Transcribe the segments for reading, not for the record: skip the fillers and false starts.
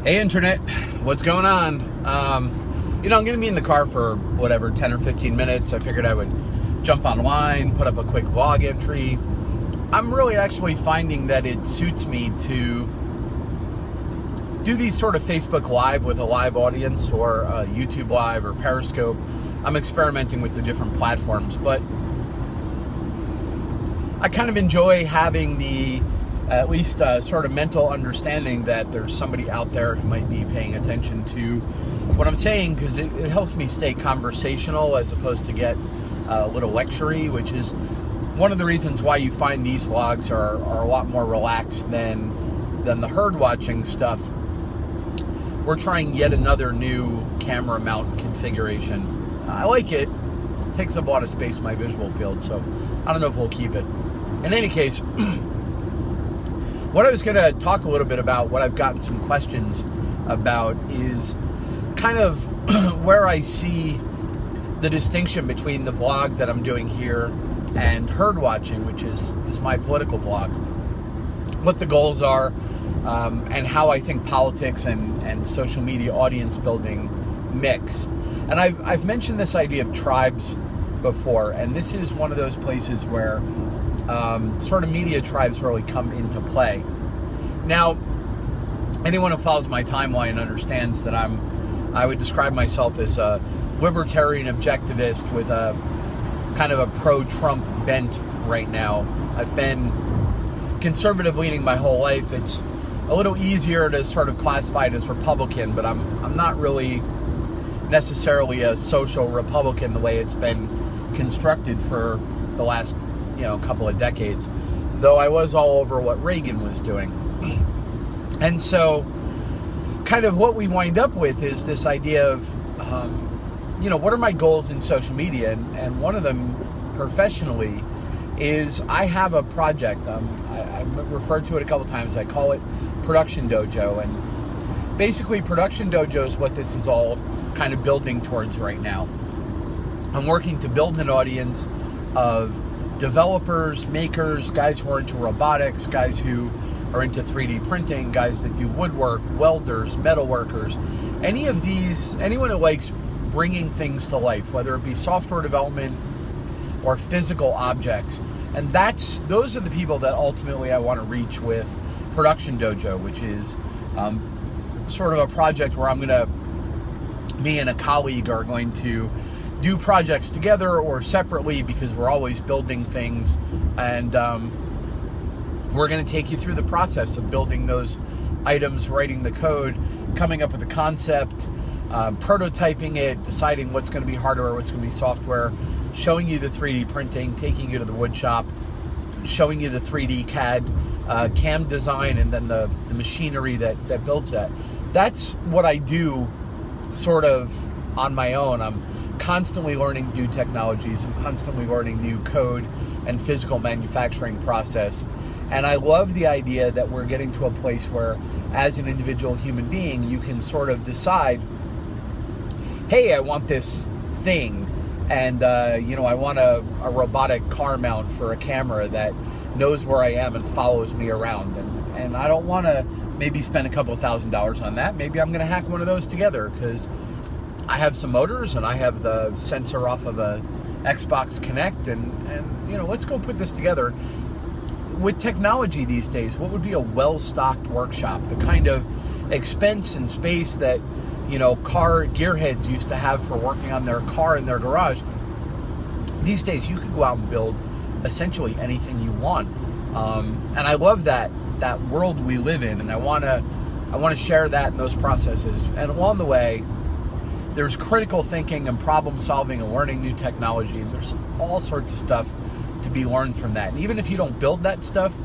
Hey Internet, what's going on? I'm going to be in the car for whatever, 10 or 15 minutes. I figured I would jump online, put up a quick vlog entry. I'm really actually finding that it suits me to do these sort of Facebook Live with a live audience, or YouTube Live or Periscope. I'm experimenting with the different platforms, but I kind of enjoy having the at least sort of mental understanding that there's somebody out there who might be paying attention to what I'm saying, because it helps me stay conversational as opposed to get a little lectury, which is one of the reasons why you find these vlogs are a lot more relaxed than the herd watching stuff. We're trying yet another new camera mount configuration. I like it. It takes up a lot of space in my visual field, so I don't know if we'll keep it. In any case, what I was going to talk a little bit about, what I've gotten some questions about, is kind of where I see the distinction between the vlog that I'm doing here and herd watching, which is my political vlog. What the goals are, and how I think politics and social media audience building mix. And I've mentioned this idea of tribes before, and this is one of those places where sort of media tribes really come into play. Now, anyone who follows my timeline understands that I would describe myself as a libertarian objectivist with a kind of a pro-Trump bent right now. I've been conservative leaning my whole life. It's a little easier to sort of classify it as Republican, but I'm not really necessarily a social Republican the way it's been constructed for the last couple of decades, though I was all over what Reagan was doing. And so kind of what we wind up with is this idea of what are my goals in social media, and one of them professionally is I have a project. I referred to it a couple times. I call it Production Dojo, and basically Production Dojo is what this is all kind of building towards right now. I'm working to build an audience of developers, makers, guys who are into robotics, guys who are into 3D printing, guys that do woodwork, welders, metal workers, anyone who likes bringing things to life, whether it be software development or physical objects. And those are the people that ultimately I want to reach with Production Dojo, which is sort of a project where me and a colleague are going to do projects together or separately, because we're always building things, and we're going to take you through the process of building those items, writing the code, coming up with a concept, prototyping it, deciding what's going to be hardware, what's going to be software, showing you the 3D printing, taking you to the wood shop, showing you the 3D CAD, CAM design, and then the machinery that builds that. That's what I do sort of on my own. I'm constantly learning new technologies. I'm constantly learning new code and physical manufacturing process. And I love the idea that we're getting to a place where, as an individual human being, you can sort of decide, hey, I want this thing. And, I want a robotic car mount for a camera that knows where I am and follows me around. And I don't want to maybe spend a couple $1,000s on that. Maybe I'm going to hack one of those together, because I have some motors and I have the sensor off of a Xbox Kinect, and let's go put this together. With technology these days, what would be a well-stocked workshop? The kind of expense and space that car gearheads used to have for working on their car in their garage. These days, you could go out and build essentially anything you want, and I love that world we live in, and I want to share that in those processes. And along the way, there's critical thinking and problem solving and learning new technology, and there's all sorts of stuff to be learned from that. And even if you don't build that stuff,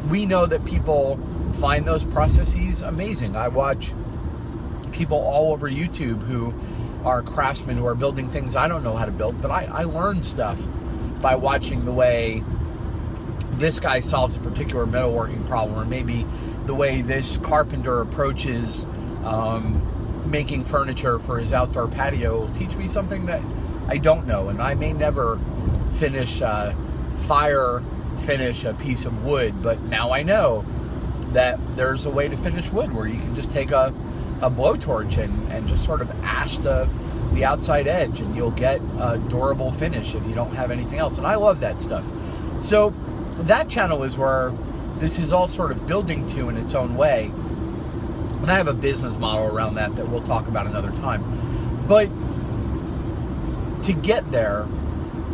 we know that people find those processes amazing. I watch people all over YouTube who are craftsmen who are building things I don't know how to build, but I learn stuff by watching the way this guy solves a particular metalworking problem, or maybe the way this carpenter approaches making furniture for his outdoor patio will teach me something that I don't know, and I may never finish a piece of wood, but now I know. that there's a way to finish wood where you can just take a blowtorch and just sort of ash the outside edge, and you'll get a durable finish if you don't have anything else. And I love that stuff. So that channel is where this is all sort of building to in its own way. And I have a business model around that we'll talk about another time. But to get there,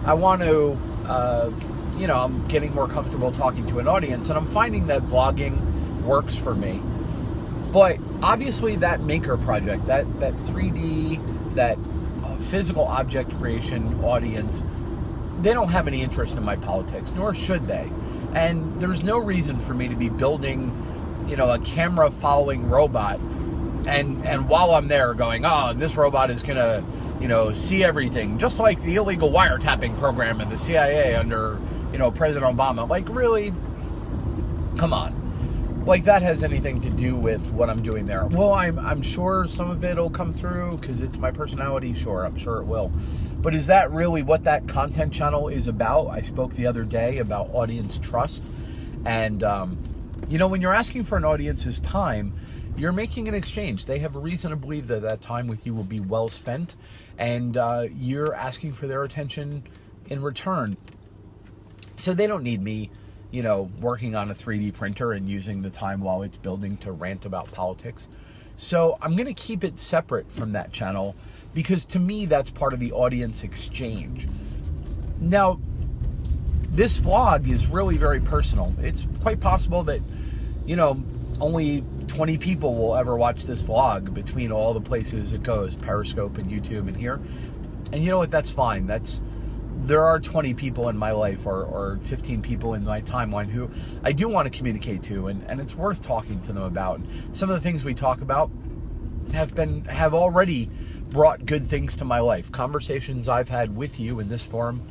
I want to, I'm getting more comfortable talking to an audience, and I'm finding that vlogging works for me. But obviously that maker project, that 3D, that physical object creation audience, they don't have any interest in my politics, nor should they. And there's no reason for me to be building, a camera following robot and while I'm there going, oh, this robot is gonna, see everything, just like the illegal wiretapping program in the CIA under, President Obama. Like, really? Come on. Like, that has anything to do with what I'm doing there. Well, I'm sure some of it will come through because it's my personality. Sure, I'm sure it will. But is that really what that content channel is about? I spoke the other day about audience trust. And, when you're asking for an audience's time, you're making an exchange. They have a reason to believe that that time with you will be well spent. And you're asking for their attention in return. So they don't need me working on a 3D printer and using the time while it's building to rant about politics. So I'm going to keep it separate from that channel because to me, that's part of the audience exchange. Now, this vlog is really very personal. It's quite possible that, only 20 people will ever watch this vlog between all the places it goes, Periscope and YouTube and here. And you know what? That's fine. There are 20 people in my life or 15 people in my timeline who I do want to communicate to, and it's worth talking to them about. Some of the things we talk about have already brought good things to my life. Conversations I've had with you in this forum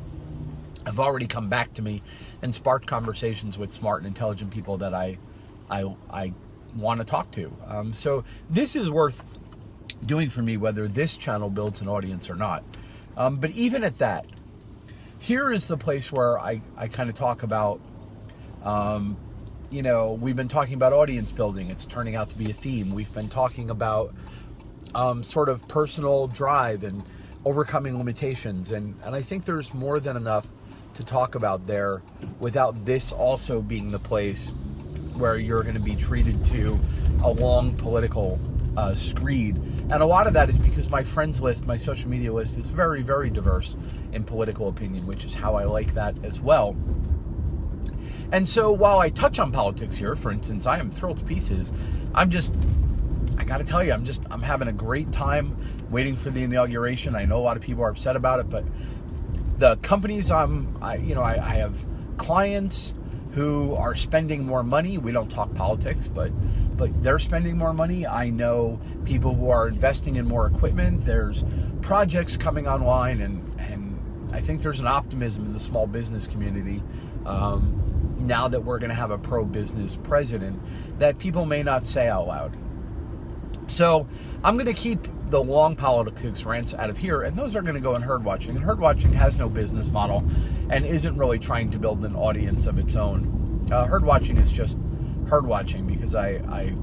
have already come back to me and sparked conversations with smart and intelligent people that I want to talk to. So this is worth doing for me, whether this channel builds an audience or not. But even at that, here is the place where I kind of talk about, we've been talking about audience building. It's turning out to be a theme. We've been talking about sort of personal drive and overcoming limitations. And I think there's more than enough to talk about there without this also being the place where you're going to be treated to a long political screed. And a lot of that is because my friends list, my social media list is very, very diverse in political opinion, which is how I like that as well. And so while I touch on politics here, for instance, I am thrilled to pieces. I got to tell you, I'm having a great time waiting for the inauguration. I know a lot of people are upset about it, but the companies I have clients who are spending more money. We don't talk politics, but they're spending more money. I know people who are investing in more equipment. There's projects coming online, and I think there's an optimism in the small business community now that we're going to have a pro-business president that people may not say out loud. So I'm going to keep the long politics rants out of here, and those are going to go in herd watching. And herd watching has no business model and isn't really trying to build an audience of its own. Herd watching is just herd watching because I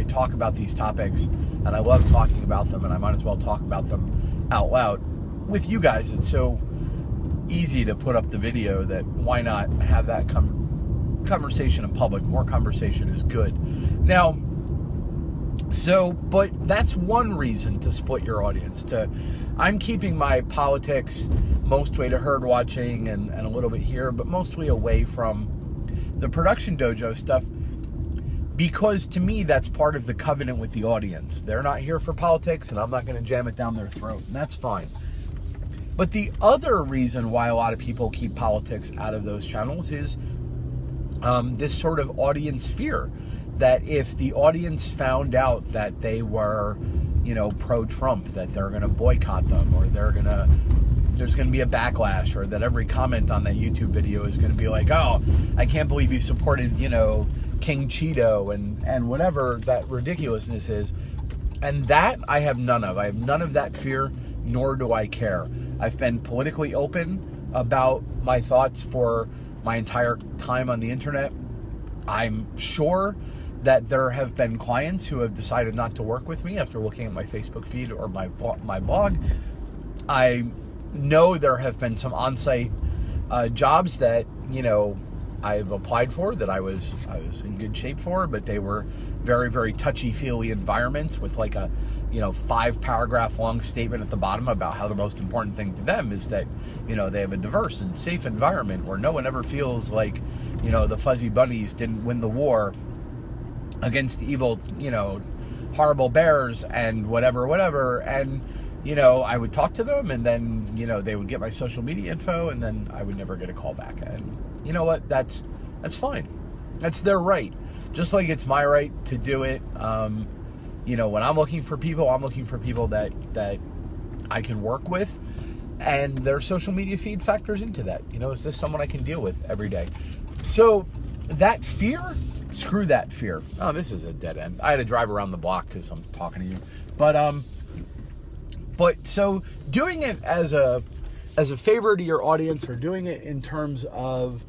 talk about these topics and I love talking about them, and I might as well talk about them out loud with you guys. It's so easy to put up the video that why not have that conversation in public? More conversation is good. Now, but that's one reason to split your audience. I'm keeping my politics most way to herd watching and a little bit here, but mostly away from the Production Dojo stuff, because to me that's part of the covenant with the audience. They're not here for politics, and I'm not going to jam it down their throat, and that's fine. But the other reason why a lot of people keep politics out of those channels is this sort of audience fear that if the audience found out that they were, pro-Trump, that they're going to boycott them, or there's going to be a backlash, or that every comment on that YouTube video is going to be like, oh, I can't believe you supported, King Cheeto and whatever that ridiculousness is. And that I have none of. I have none of that fear, nor do I care. I've been politically open about my thoughts for my entire time on the internet. I'm sure that there have been clients who have decided not to work with me after looking at my Facebook feed or my blog. I know there have been some on-site jobs that, you know, I've applied for that I was in good shape for, but they were very, very touchy-feely environments with like a, you know, 5-paragraph long statement at the bottom about how the most important thing to them is that, you know, they have a diverse and safe environment where no one ever feels like, you know, the fuzzy bunnies didn't win the war against the evil, you know, horrible bears and whatever. And, you know, I would talk to them, and then, you know, they would get my social media info, and then I would never get a call back. And you know what? That's fine. That's their right. Just like it's my right to do it. You know, when I'm looking for people that I can work with, and their social media feed factors into that. You know, is this someone I can deal with every day? So that fear, screw that fear. Oh, this is a dead end. I had to drive around the block because I'm talking to you. But so doing it as a favor to your audience, or doing it in terms of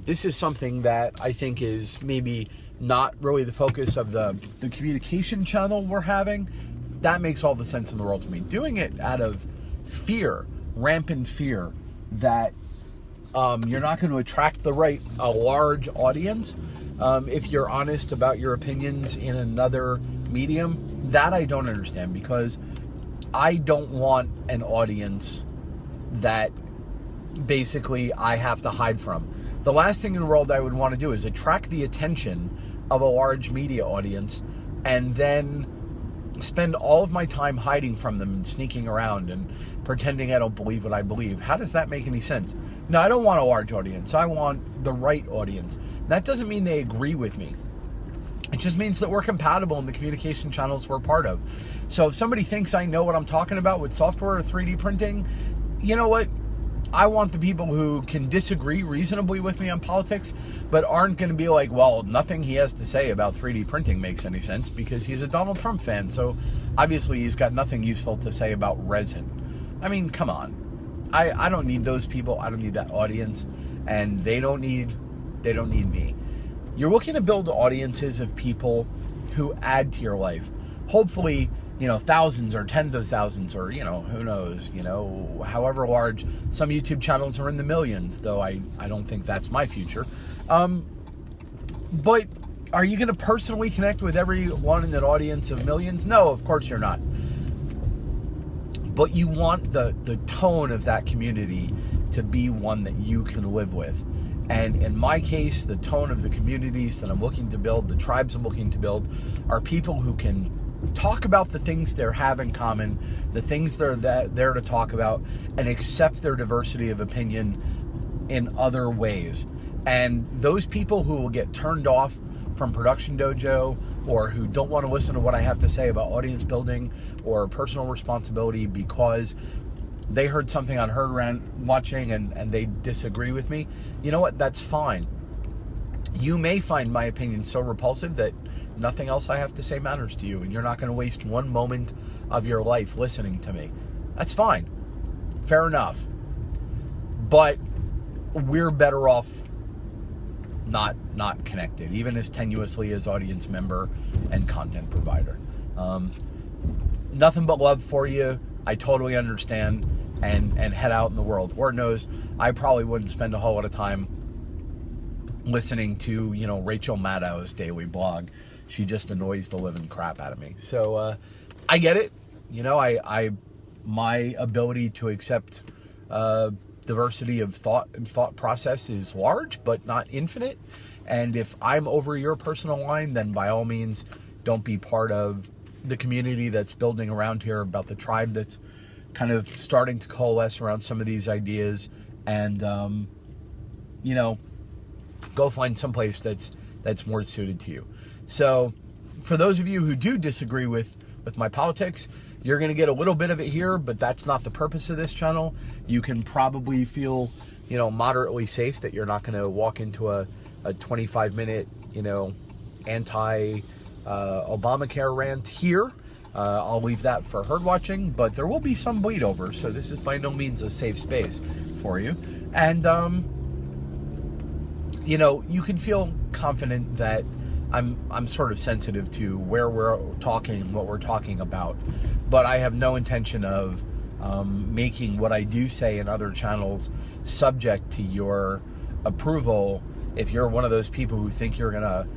this is something that I think is maybe not really the focus of the communication channel we're having, that makes all the sense in the world to me. Doing it out of fear, rampant fear that you're not going to attract a large audience if you're honest about your opinions in another medium, that I don't understand, because I don't want an audience that basically I have to hide from. The last thing in the world I would want to do is attract the attention of a large media audience and then spend all of my time hiding from them and sneaking around and pretending I don't believe what I believe. How does that make any sense? No, I don't want a large audience. I want the right audience. That doesn't mean they agree with me. It just means that we're compatible in the communication channels we're part of. So if somebody thinks I know what I'm talking about with software or 3D printing, you know what? I want the people who can disagree reasonably with me on politics, but aren't going to be like, well, nothing he has to say about 3D printing makes any sense because he's a Donald Trump fan. So obviously he's got nothing useful to say about resin. I mean, come on. I don't need those people. I don't need that audience, and they don't need me. You're looking to build audiences of people who add to your life. Hopefully, you know, thousands or tens of thousands, or, you know, who knows, you know, however large. Some YouTube channels are in the millions, though I don't think that's my future. But are you going to personally connect with everyone in that audience of millions? No, of course you're not. But you want the tone of that community to be one that you can live with. And in my case, the tone of the communities that I'm looking to build, the tribes I'm looking to build, are people who can talk about the things they have in common, the things they're there to talk about, and accept their diversity of opinion in other ways. And those people who will get turned off from Production Dojo, or who don't want to listen to what I have to say about audience building or personal responsibility because they heard something on Herd Rant watching and they disagree with me, you know what? That's fine. You may find my opinion so repulsive that nothing else I have to say matters to you, and you're not going to waste one moment of your life listening to me. That's fine. Fair enough. But we're better off not connected, even as tenuously as audience member and content provider. Nothing but love for you. I totally understand, and head out in the world. Lord knows I probably wouldn't spend a whole lot of time listening to, you know, Rachel Maddow's daily blog. She just annoys the living crap out of me. So I get it. You know, my ability to accept diversity of thought and thought process is large, but not infinite. And if I'm over your personal line, then by all means, don't be part of the community that's building around here, about the tribe that's kind of starting to coalesce around some of these ideas. And, you know, go find someplace that's more suited to you. So for those of you who do disagree with my politics, you're going to get a little bit of it here, but that's not the purpose of this channel. You can probably feel, you know, moderately safe that you're not going to walk into a 25-minute, you know, anti-Obamacare rant here. I'll leave that for herd watching, but there will be some bleed over, so this is by no means a safe space for you. And, you know, you can feel confident that I'm sort of sensitive to where we're talking, what we're talking about, but I have no intention of making what I do say in other channels subject to your approval. If you're one of those people who think you're gonna,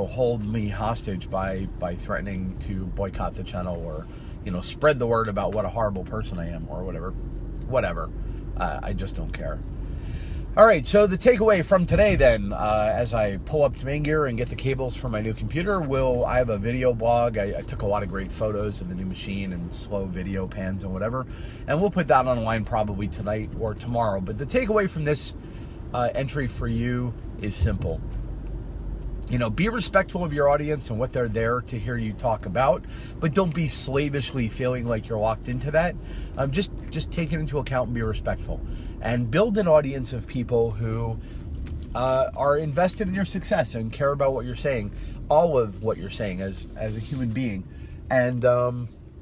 hold me hostage by threatening to boycott the channel, or, spread the word about what a horrible person I am, or whatever. I just don't care. All right, so the takeaway from today then, as I pull up to main gear and get the cables for my new computer, I have a video blog. I took a lot of great photos of the new machine and slow video pans and whatever, and we'll put that online probably tonight or tomorrow. But the takeaway from this entry for you is simple. Be respectful of your audience and what they're there to hear you talk about, but don't be slavishly feeling like you're locked into that. Just take it into account and be respectful, and build an audience of people who are invested in your success and care about what you're saying, all of what you're saying as a human being. And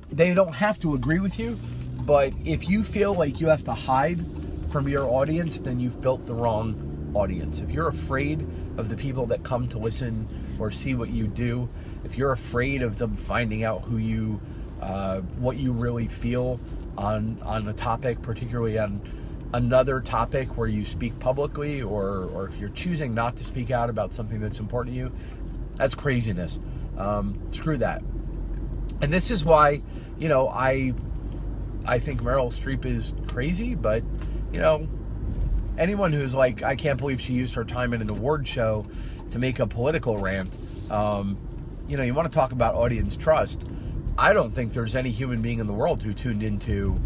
they don't have to agree with you, but if you feel like you have to hide from your audience, then you've built the wrong audience. If you're afraid of the people that come to listen or see what you do, if you're afraid of them finding out who you, what you really feel on a topic, particularly on another topic where you speak publicly, or if you're choosing not to speak out about something that's important to you, that's craziness. Screw that. And this is why, I think Meryl Streep is crazy, but, anyone who's like, I can't believe she used her time in an award show to make a political rant, you want to talk about audience trust. I don't think there's any human being in the world who tuned into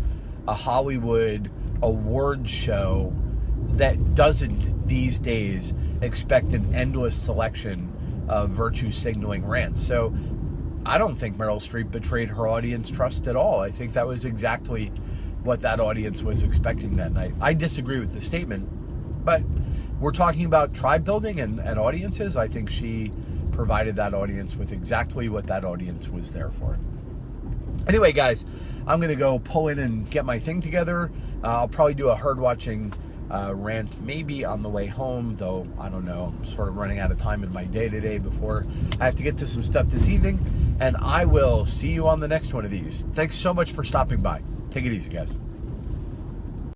a Hollywood award show that doesn't these days expect an endless selection of virtue signaling rants. So I don't think Meryl Streep betrayed her audience trust at all. I think that was exactly what that audience was expecting that night. I disagree with the statement, but we're talking about tribe building and audiences. I think she provided that audience with exactly what that audience was there for. Anyway, guys, I'm going to go pull in and get my thing together. I'll probably do a herd watching rant maybe on the way home, though I don't know. I'm sort of running out of time in my day today before I have to get to some stuff this evening, and I will see you on the next one of these. Thanks so much for stopping by. Take it easy, guys.